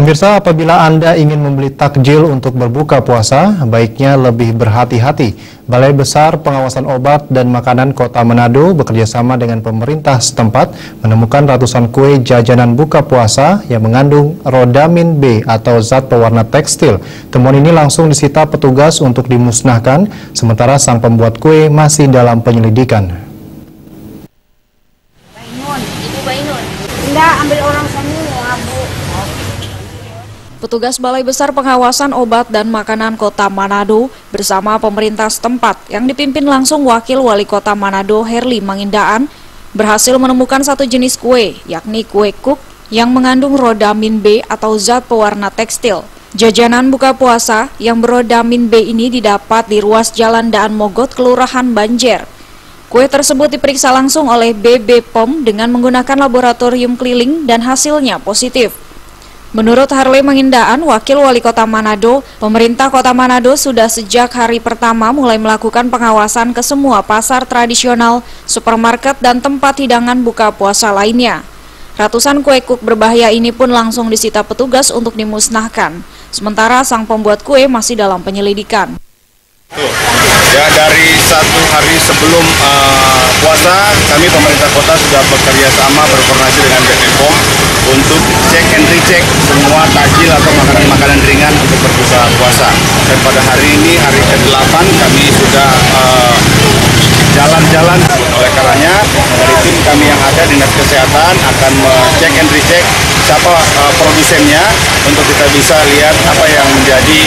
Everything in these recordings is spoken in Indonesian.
Pemirsa, apabila Anda ingin membeli takjil untuk berbuka puasa, baiknya lebih berhati-hati. Balai Besar Pengawasan Obat dan Makanan Kota Manado bekerjasama dengan pemerintah setempat menemukan ratusan kue jajanan buka puasa yang mengandung rodamin B atau zat pewarna tekstil. Temuan ini langsung disita petugas untuk dimusnahkan, sementara sang pembuat kue masih dalam penyelidikan. Enggak, ambil orang semua, Bu. Petugas Balai Besar Pengawasan Obat dan Makanan Kota Manado bersama pemerintah setempat yang dipimpin langsung Wakil Wali Kota Manado Herli Mangindaan berhasil menemukan satu jenis kue, yakni kue kuk yang mengandung rodamin B atau zat pewarna tekstil. Jajanan buka puasa yang berodamin B ini didapat di ruas Jalan Daan Mogot, Kelurahan Banjer. Kue tersebut diperiksa langsung oleh BB POM dengan menggunakan laboratorium keliling dan hasilnya positif. Menurut Herli Mangindaan, Wakil Wali Kota Manado, pemerintah Kota Manado sudah sejak hari pertama mulai melakukan pengawasan ke semua pasar tradisional, supermarket, dan tempat hidangan buka puasa lainnya. Ratusan kue kuk berbahaya ini pun langsung disita petugas untuk dimusnahkan, sementara sang pembuat kue masih dalam penyelidikan. Ya, dari satu hari sebelum puasa, kami pemerintah kota sudah bekerja sama berkoordinasi dengan BP POM untuk cek and recheck semua takjil atau makanan-makanan ringan untuk berbuka puasa. Dan pada hari ini, hari ke-8, kami sudah jalan-jalan. Oleh karenanya, dari tim kami yang ada Dinas Kesehatan akan cek and recheck siapa produsennya untuk kita bisa lihat apa yang menjadi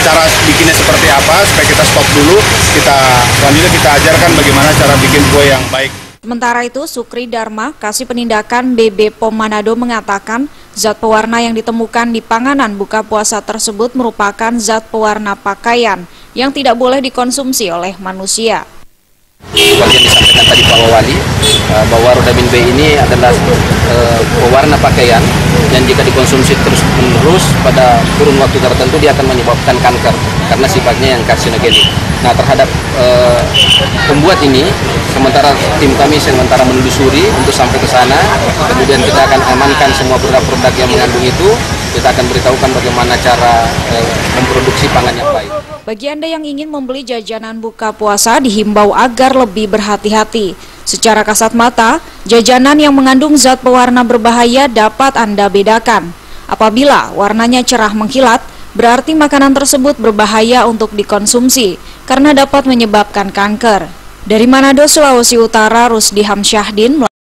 cara bikinnya seperti apa, supaya kita stop dulu, selanjutnya kita ajarkan bagaimana cara bikin kue yang baik. Sementara itu, Sukri Dharma, Kasih Penindakan BB POM Manado mengatakan zat pewarna yang ditemukan di panganan buka puasa tersebut merupakan zat pewarna pakaian yang tidak boleh dikonsumsi oleh manusia. Seperti yang disampaikan tadi Pak Wali, bahwa rodamin B ini adalah pewarna pakaian yang jika dikonsumsi terus-menerus pada kurun waktu tertentu dia akan menyebabkan kanker karena sifatnya yang karsinogenik. Nah, terhadap pembuat ini, sementara tim kami sementara menelusuri untuk sampai ke sana, kemudian kita akan amankan semua produk-produk yang mengandung itu, kita akan beritahukan bagaimana cara memproduksi pangan yang baik. Bagi Anda yang ingin membeli jajanan buka puasa dihimbau agar lebih berhati-hati. Secara kasat mata, jajanan yang mengandung zat pewarna berbahaya dapat Anda bedakan. Apabila warnanya cerah mengkilat, berarti makanan tersebut berbahaya untuk dikonsumsi karena dapat menyebabkan kanker. Dari Manado, Sulawesi Utara, Rusdi Hamsyahdin.